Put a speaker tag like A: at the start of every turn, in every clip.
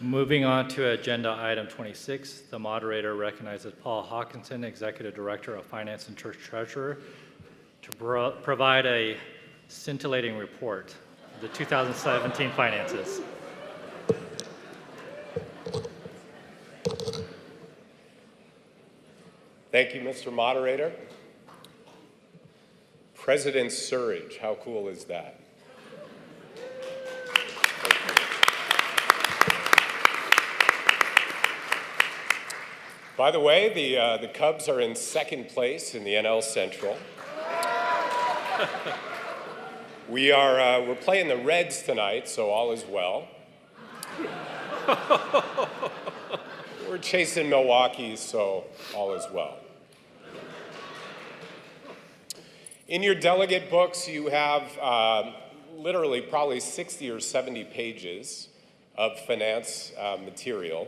A: Moving on to agenda item 26, the moderator recognizes Paul Hawkinson, Executive Director of Finance and Church Treasurer, to provide a scintillating report of the 2017 finances.
B: Thank you, Mr. Moderator. President Surridge, how cool is that? By the way, the Cubs are in second place in the NL Central. We're playing the Reds tonight, so all is well. We're chasing Milwaukee, so all is well. In your delegate books, you have literally probably 60 or 70 pages of finance material.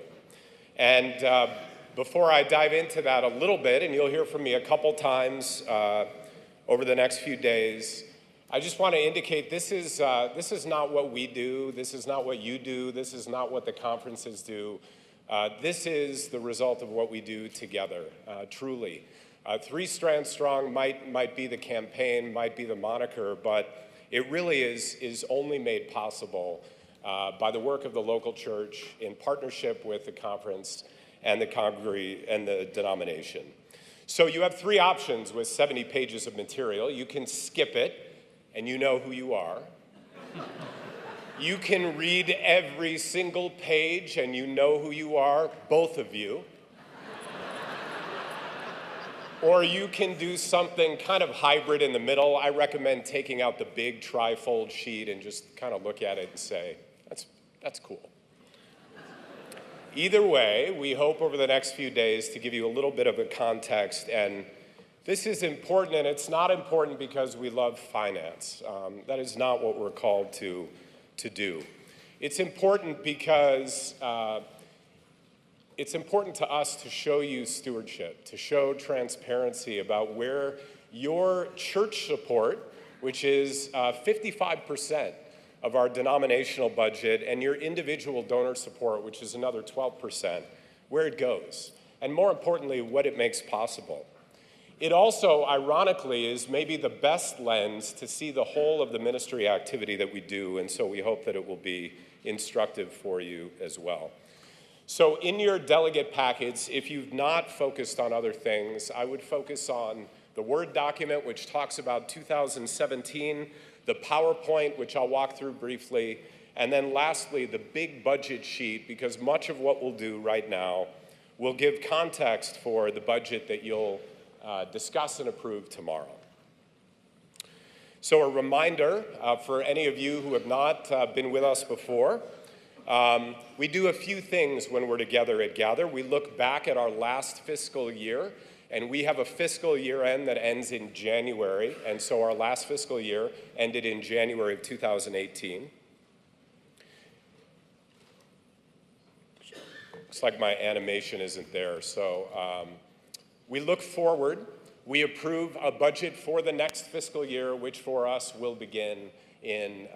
B: And before I dive into that a little bit, and you'll hear from me a couple times over the next few days, I just want to indicate this is not what we do, this is not what you do, this is not what the conferences do. This is the result of what we do together, truly. 3 Strands Strong might be the campaign, might be the moniker, but it really is only made possible by the work of the local church in partnership with the conference and the denomination. So you have 3 options with 70 pages of material. You can skip it, and you know who you are. You can read every single page, and you know who you are, both of you. Or you can do something kind of hybrid in the middle. I recommend taking out the big tri-fold sheet and just kind of look at it and say, that's cool. Either way, we hope over the next few days to give you a little bit of a context, and this is important, and it's not important because we love finance. That is not what we're called to do. It's important because it's important to us to show you stewardship, to show transparency about where your church support, which is 55% of our denominational budget, and your individual donor support, which is another 12%, where it goes, and more importantly, what it makes possible. It also, ironically, is maybe the best lens to see the whole of the ministry activity that we do, and so we hope that it will be instructive for you as well. So in your delegate packets, if you've not focused on other things, I would focus on the Word document, which talks about 2017, the PowerPoint, which I'll walk through briefly, and then lastly, the big budget sheet, because much of what we'll do right now will give context for the budget that you'll discuss and approve tomorrow. So a reminder for any of you who have not been with us before, we do a few things when we're together at Gather. We look back at our last fiscal year, and we have a fiscal year end that ends in January, and so our last fiscal year ended in January of 2018. Looks like my animation isn't there, so we look forward. We approve a budget for the next fiscal year, which for us will begin in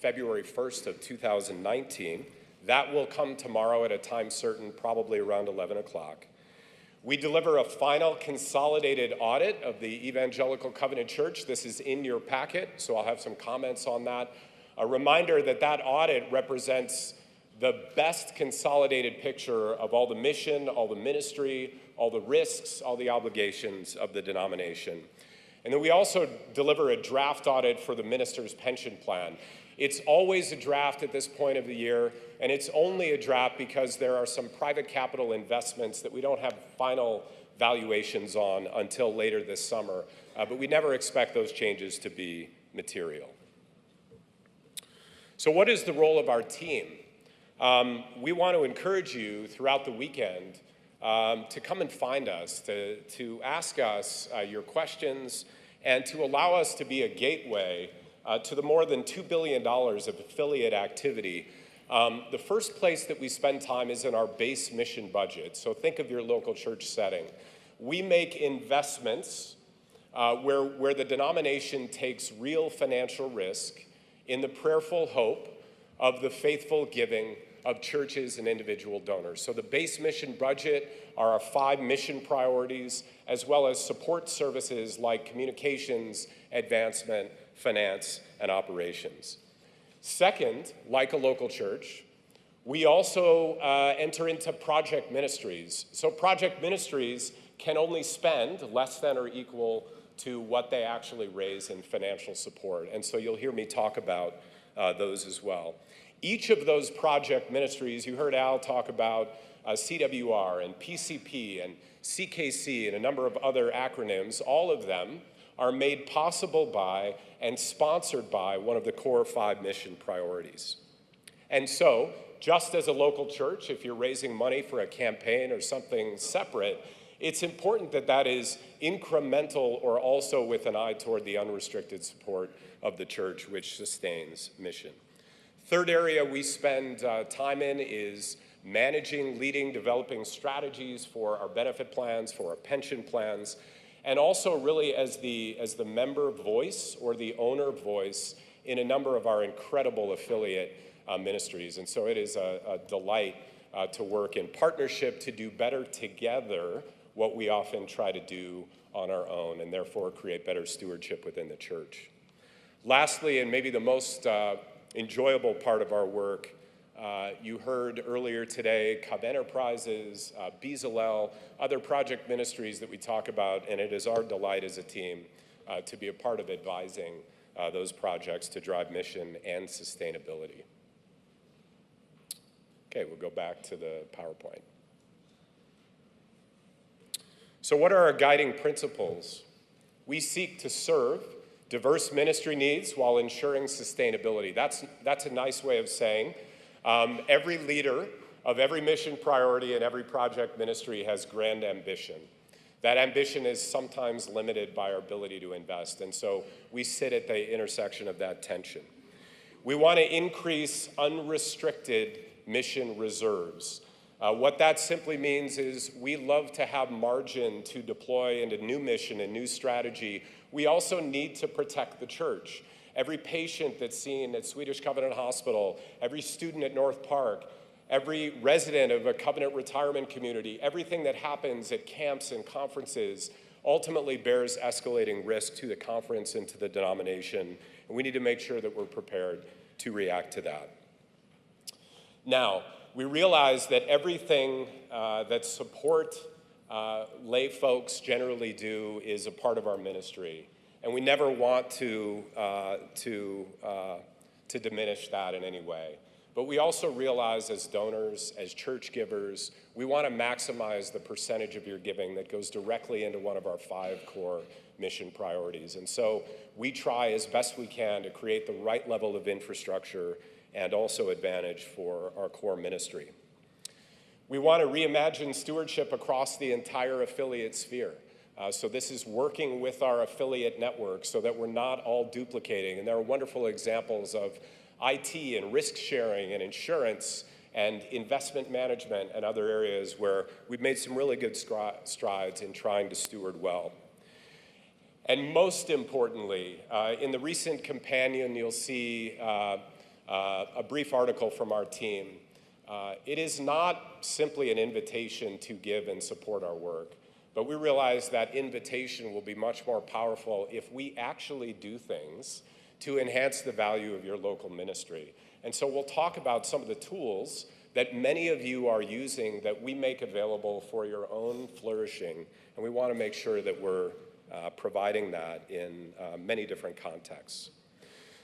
B: February 1st of 2019. That will come tomorrow at a time certain, probably around 11 o'clock. We deliver a final consolidated audit of the Evangelical Covenant Church. This is in your packet, so I'll have some comments on that. A reminder that that audit represents the best consolidated picture of all the mission, all the ministry, all the risks, all the obligations of the denomination. And then we also deliver a draft audit for the minister's pension plan. It's always a draft at this point of the year, and it's only a draft because there are some private capital investments that we don't have final valuations on until later this summer, but we never expect those changes to be material. So what is the role of our team? We want to encourage you throughout the weekend to come and find us, to ask us your questions, and to allow us to be a gateway to the more than $2 billion of affiliate activity. The first place that we spend time is in our base mission budget. So think of your local church setting. We make investments where the denomination takes real financial risk in the prayerful hope of the faithful giving of churches and individual donors. So the base mission budget are our 5 mission priorities, as well as support services like communications, advancement, finance, and operations. Second, like a local church, we also enter into project ministries. So project ministries can only spend less than or equal to what they actually raise in financial support. And so you'll hear me talk about those as well. Each of those project ministries, you heard Al talk about CWR and PCP and CKC and a number of other acronyms. All of them are made possible by and sponsored by one of the core 5 mission priorities. And so, just as a local church, if you're raising money for a campaign or something separate, it's important that that is incremental or also with an eye toward the unrestricted support of the church, which sustains mission. Third area we spend time in is managing, leading, developing strategies for our benefit plans, for our pension plans, and also really as the member voice or the owner voice in a number of our incredible affiliate ministries. And so it is a delight to work in partnership to do better together what we often try to do on our own, and therefore create better stewardship within the church. Lastly, and maybe the most enjoyable part of our work, you heard earlier today, Cub Enterprises, Bezalel, other project ministries that we talk about, and it is our delight as a team to be a part of advising those projects to drive mission and sustainability. Okay, we'll go back to the PowerPoint. So what are our guiding principles? We seek to serve diverse ministry needs while ensuring sustainability. That's a nice way of saying every leader of every mission priority and every project ministry has grand ambition. That ambition is sometimes limited by our ability to invest, and so we sit at the intersection of that tension. We want to increase unrestricted mission reserves. What that simply means is we love to have margin to deploy into new mission and new strategy. We also need to protect the church. Every patient that's seen at Swedish Covenant Hospital, every student at North Park, every resident of a Covenant retirement community, everything that happens at camps and conferences ultimately bears escalating risk to the conference and to the denomination. And we need to make sure that we're prepared to react to that. Now, we realize that everything that support lay folks generally do is a part of our ministry, and we never want to diminish that in any way. But we also realize as donors, as church givers, we want to maximize the percentage of your giving that goes directly into one of our 5 core mission priorities. And so we try as best we can to create the right level of infrastructure and also advantage for our core ministry. We want to reimagine stewardship across the entire affiliate sphere. So this is working with our affiliate network so that we're not all duplicating. And there are wonderful examples of IT and risk sharing and insurance and investment management and other areas where we've made some really good strides in trying to steward well. And most importantly, in the recent companion, you'll see a brief article from our team. It is not simply an invitation to give and support our work, but we realize that invitation will be much more powerful if we actually do things to enhance the value of your local ministry. And so we'll talk about some of the tools that many of you are using that we make available for your own flourishing, and we want to make sure that we're providing that in many different contexts.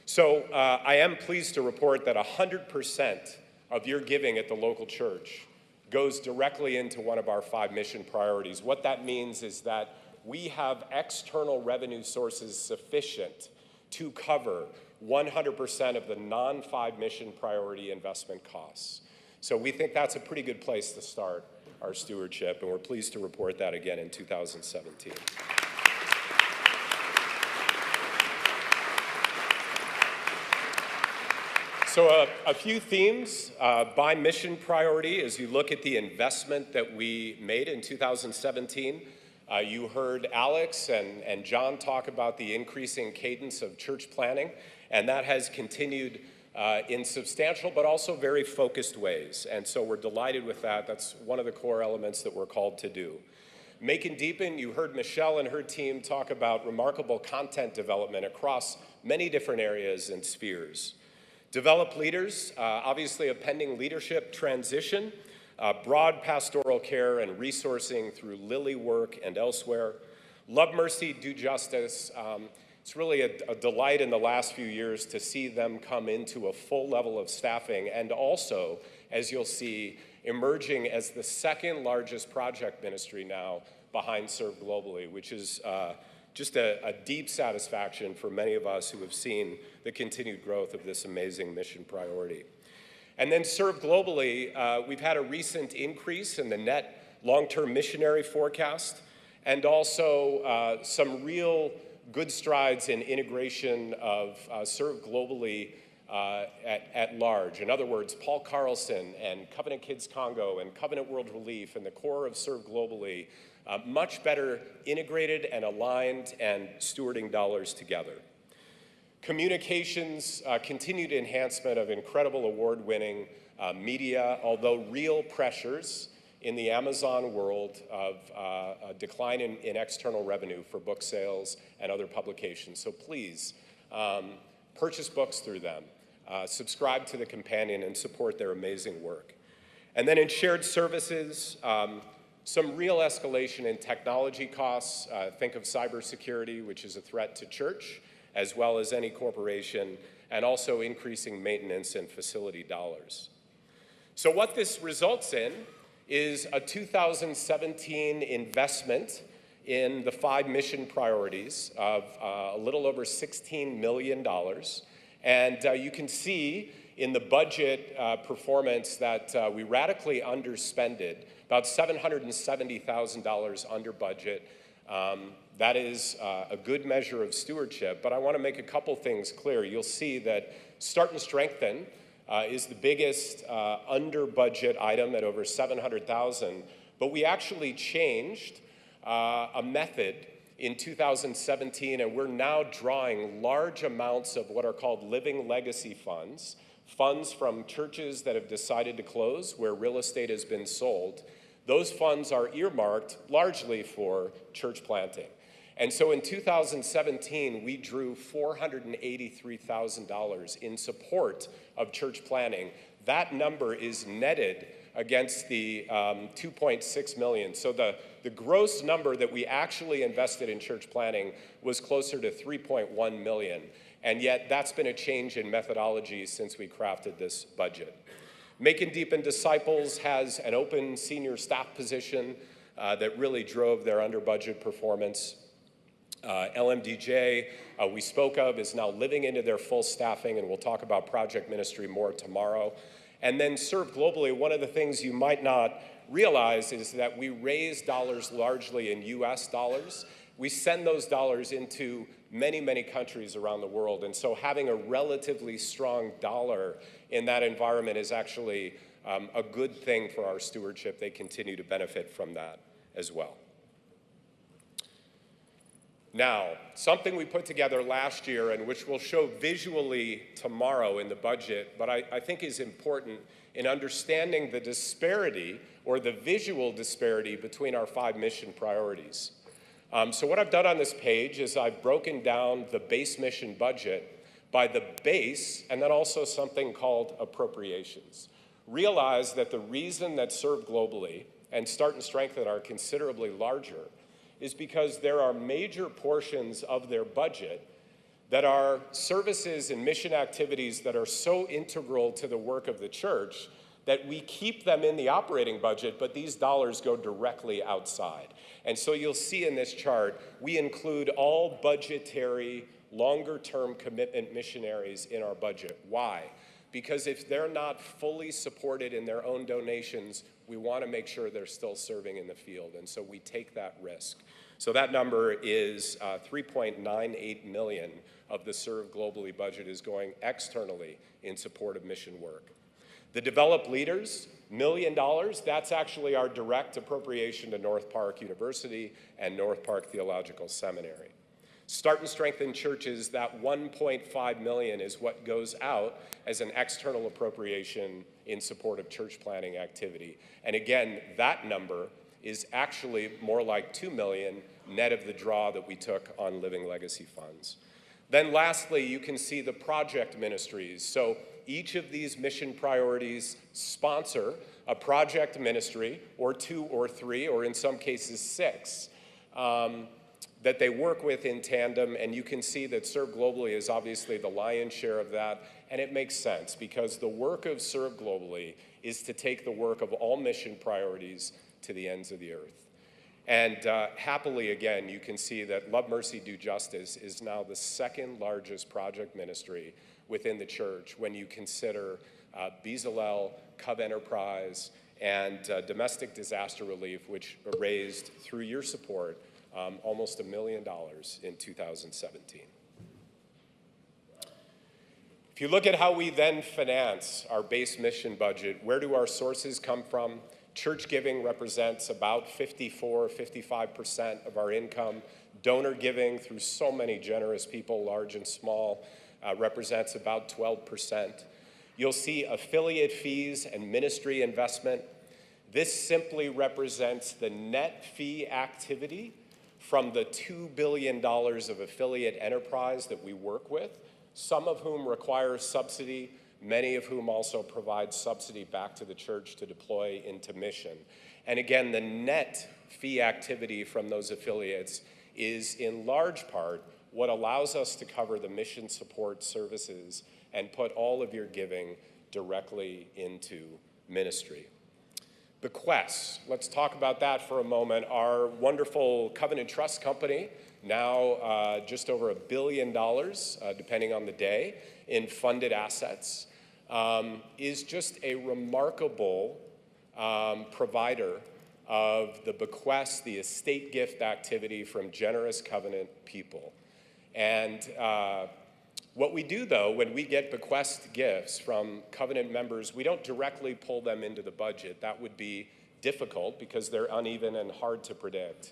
B: So I am pleased to report that 100% of your giving at the local church goes directly into one of our 5 mission priorities. What that means is that we have external revenue sources sufficient to cover 100% of the non-5 mission priority investment costs. So we think that's a pretty good place to start our stewardship, and we're pleased to report that again in 2017. So a few themes by mission priority as you look at the investment that we made in 2017. You heard Alex and John talk about the increasing cadence of church planning, and that has continued in substantial but also very focused ways. And so we're delighted with that. That's one of the core elements that we're called to do. Make and deepen, you heard Michelle and her team talk about remarkable content development across many different areas and spheres. Develop leaders, obviously a pending leadership transition, broad pastoral care and resourcing through Lily work and elsewhere. Love mercy, do justice. It's really a delight in the last few years to see them come into a full level of staffing and also, as you'll see, emerging as the second largest project ministry now behind Serve Globally, which is just a deep satisfaction for many of us who have seen the continued growth of this amazing mission priority. And then Serve Globally, we've had a recent increase in the net long-term missionary forecast and also some real good strides in integration of Serve Globally at large. In other words, Paul Carlson and Covenant Kids Congo and Covenant World Relief and the core of Serve Globally, much better integrated and aligned and stewarding dollars together. Communications, continued enhancement of incredible award-winning media, although real pressures in the Amazon world of a decline in external revenue for book sales and other publications. So please, purchase books through them, subscribe to the companion, and support their amazing work. And then in shared services, some real escalation in technology costs. Think of cybersecurity, which is a threat to church, as well as any corporation, and also increasing maintenance and facility dollars. So what this results in is a 2017 investment in the 5 mission priorities of a little over $16 million. And you can see in the budget performance that we radically underspended, about $770,000 under budget. That is a good measure of stewardship, but I want to make a couple things clear. You'll see that Start and Strengthen is the biggest under budget item at over $700,000, but we actually changed a method in 2017, and we're now drawing large amounts of what are called living legacy funds, funds from churches that have decided to close where real estate has been sold. Those funds are earmarked largely for church planting. And so in 2017, we drew $483,000 in support of church planting. That number is netted against the 2.6 million. So the gross number that we actually invested in church planting was closer to 3.1 million. And yet that's been a change in methodology since we crafted this budget. Make and Deepen Disciples has an open senior staff position that really drove their under budget performance. LMDJ, we spoke of, is now living into their full staffing, and we'll talk about project ministry more tomorrow. And then Serve Globally, one of the things you might not realize is that we raise dollars largely in US dollars. We send those dollars into many, many countries around the world, and so having a relatively strong dollar in that environment is actually a good thing for our stewardship. They continue to benefit from that as well. Now, something we put together last year and which we'll show visually tomorrow in the budget, but I think is important in understanding the disparity or the visual disparity between our 5 mission priorities. So what I've done on this page is I've broken down the base mission budget by the base and then also something called appropriations. Realize that the reason that Serve Globally and Start and Strengthen are considerably larger is because there are major portions of their budget that are services and mission activities that are so integral to the work of the church that we keep them in the operating budget, but these dollars go directly outside. And so you'll see in this chart, we include all budgetary, longer-term commitment missionaries in our budget. Why? Because if they're not fully supported in their own donations, we want to make sure they're still serving in the field, and so we take that risk. So that number is 3.98 million of the Serve Globally budget is going externally in support of mission work. The Develop Leaders, $1 million, that's actually our direct appropriation to North Park University and North Park Theological Seminary. Start and Strengthen Churches, that $1.5 million is what goes out as an external appropriation in support of church planting activity. And again, that number is actually more like $2 million net of the draw that we took on Living Legacy funds. Then lastly, you can see the project ministries. So each of these mission priorities sponsor a project ministry, or 2 or 3, or in some cases 6, that they work with in tandem, and you can see that Serve Globally is obviously the lion's share of that, and it makes sense because the work of Serve Globally is to take the work of all mission priorities to the ends of the earth. And happily, again, you can see that Love, Mercy, Do Justice is now the second largest project ministry within the church when you consider Bezalel, Cub Enterprise, and domestic disaster relief, which raised, through your support, almost $1 million in 2017. If you look at how we then finance our base mission budget, where do our sources come from? Church giving represents about 55% of our income. Donor giving through so many generous people, large and small, represents about 12%. You'll see affiliate fees and ministry investment. This simply represents the net fee activity from the $2 billion of affiliate enterprise that we work with, some of whom require subsidy, many of whom also provide subsidy back to the church to deploy into mission. And again, the net fee activity from those affiliates is in large part what allows us to cover the mission support services and put all of your giving directly into ministry. Bequests, let's talk about that for a moment. Our wonderful Covenant Trust Company, now just over $1 billion, depending on the day, in funded assets, is just a remarkable provider of the bequest, the estate gift activity from generous covenant people. And what we do, though, when we get bequest gifts from covenant members, we don't directly pull them into the budget. That would be difficult because they're uneven and hard to predict.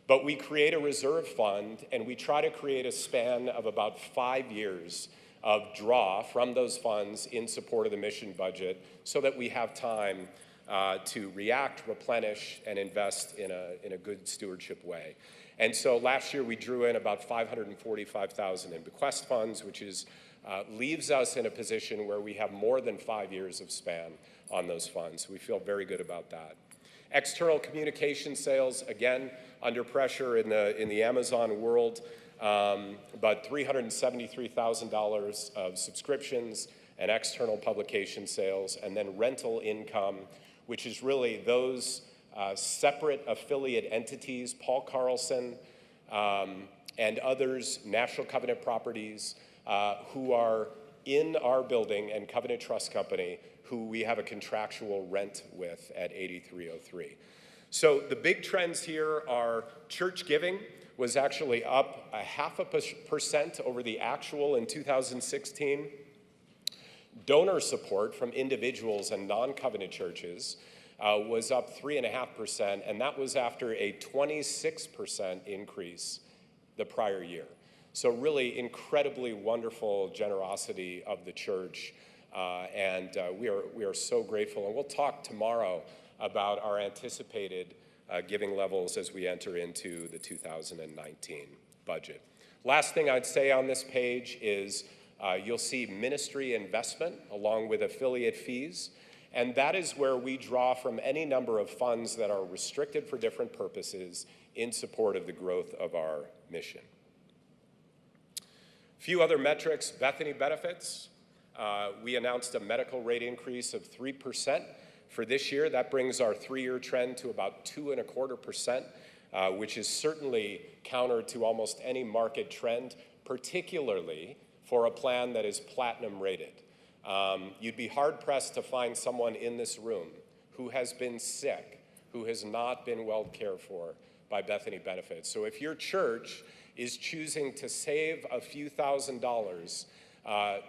B: But we create a reserve fund, and we try to create a span of about 5 years of draw from those funds in support of the mission budget so that we have time to react, replenish, and invest in a good stewardship way. And so last year we drew in about $545,000 in bequest funds, which leaves us in a position where we have more than 5 years of span on those funds. We feel very good about that. External communication sales, again, under pressure in the Amazon world, but $373,000 of subscriptions and external publication sales, and then rental income, which is really those separate affiliate entities, Paul Carlson and others, National Covenant Properties, who are in our building, and Covenant Trust Company, who we have a contractual rent with at 8303. So the big trends here are church giving was actually up 0.5% over the actual in 2016. Donor support from individuals and non-covenant churches was up 3.5%, and that was after a 26% increase the prior year. So really incredibly wonderful generosity of the church, and we are so grateful. And we'll talk tomorrow about our anticipated giving levels as we enter into the 2019 budget. Last thing I'd say on this page is you'll see ministry investment along with affiliate fees. And that is where we draw from any number of funds that are restricted for different purposes in support of the growth of our mission. A few other metrics, Bethany benefits. We announced a medical rate increase of 3% for this year. That brings our 3-year trend to about 2.25%, which is certainly counter to almost any market trend, particularly for a plan that is platinum rated. You'd be hard-pressed to find someone in this room who has been sick, who has not been well cared for by Bethany Benefits. So if your church is choosing to save a few $1,000s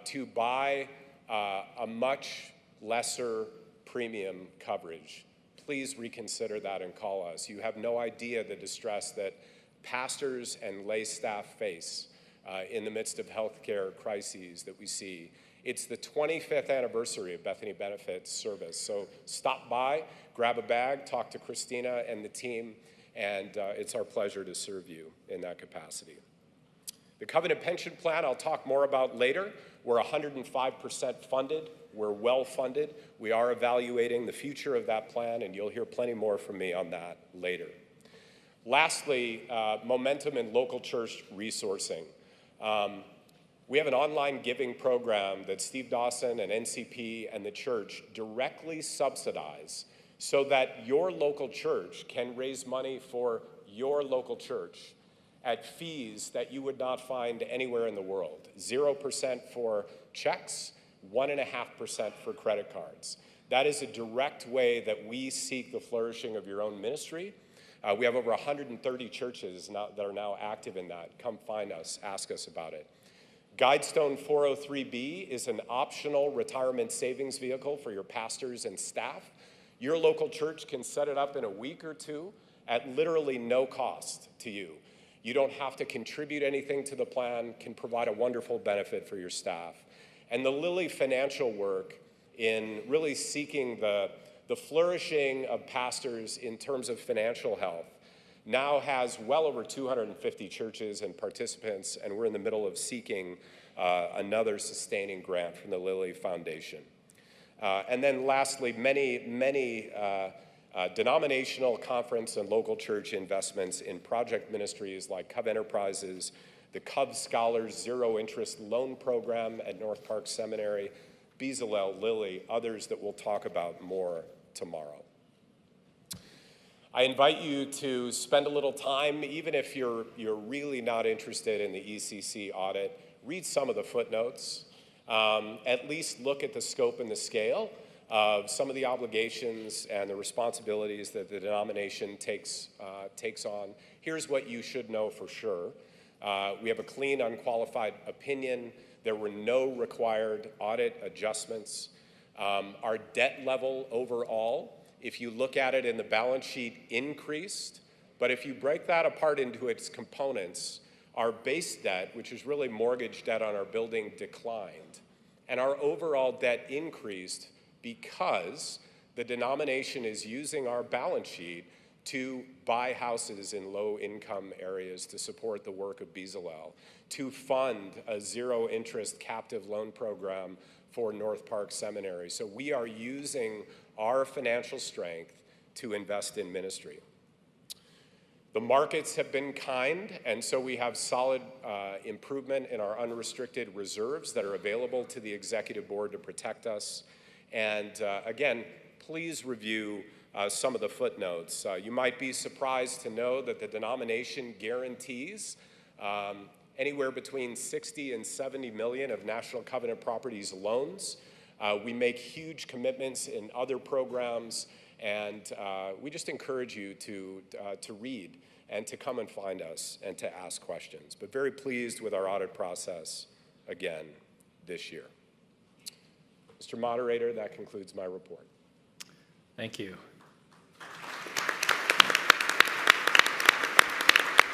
B: to buy a much lesser premium coverage, please reconsider that and call us. You have no idea the distress that pastors and lay staff face in the midst of healthcare crises that we see. It's the 25th anniversary of Bethany Benefits Service. So stop by, grab a bag, talk to Christina and the team, and it's our pleasure to serve you in that capacity. The Covenant Pension Plan I'll talk more about later. We're 105% funded. We're well funded. We are evaluating the future of that plan, and you'll hear plenty more from me on that later. Lastly, momentum in local church resourcing. We have an online giving program that Steve Dawson and NCP and the church directly subsidize so that your local church can raise money for your local church at fees that you would not find anywhere in the world. 0% for checks, 1.5% for credit cards. That is a direct way that we seek the flourishing of your own ministry. We have over 130 churches that are now active in that. Come find us, ask us about it. Guidestone 403B is an optional retirement savings vehicle for your pastors and staff. Your local church can set it up in a week or two at literally no cost to you. You don't have to contribute anything to the plan, can provide a wonderful benefit for your staff. And the Lilly financial work in really seeking the flourishing of pastors in terms of financial health now has well over 250 churches and participants, and we're in the middle of seeking another sustaining grant from the Lilly Foundation. And then lastly, many denominational conference and local church investments in project ministries like Cove Enterprises, the Cove Scholars Zero Interest Loan Program at North Park Seminary, Bezalel, Lilly, others that we'll talk about more tomorrow. I invite you to spend a little time, even if you're really not interested in the ECC audit, read some of the footnotes, at least look at the scope and the scale of some of the obligations and the responsibilities that the denomination takes on. Here's what you should know for sure. We have a clean, unqualified opinion. There were no required audit adjustments. Our debt level overall, if you look at it in the balance sheet, increased. But if you break that apart into its components, our base debt, which is really mortgage debt on our building, declined. And our overall debt increased because the denomination is using our balance sheet to buy houses in low-income areas to support the work of Bezalel, to fund a zero-interest captive loan program for North Park Seminary. So we are using our financial strength to invest in ministry. The markets have been kind, and so we have solid improvement in our unrestricted reserves that are available to the executive board to protect us. And again, please review some of the footnotes. You might be surprised to know that the denomination guarantees anywhere between 60 and 70 million of National Covenant Properties loans. We make huge commitments in other programs, and we just encourage you to read and to come and find us and to ask questions. But very pleased with our audit process again this year. Mr. Moderator, that concludes my report.
A: Thank you.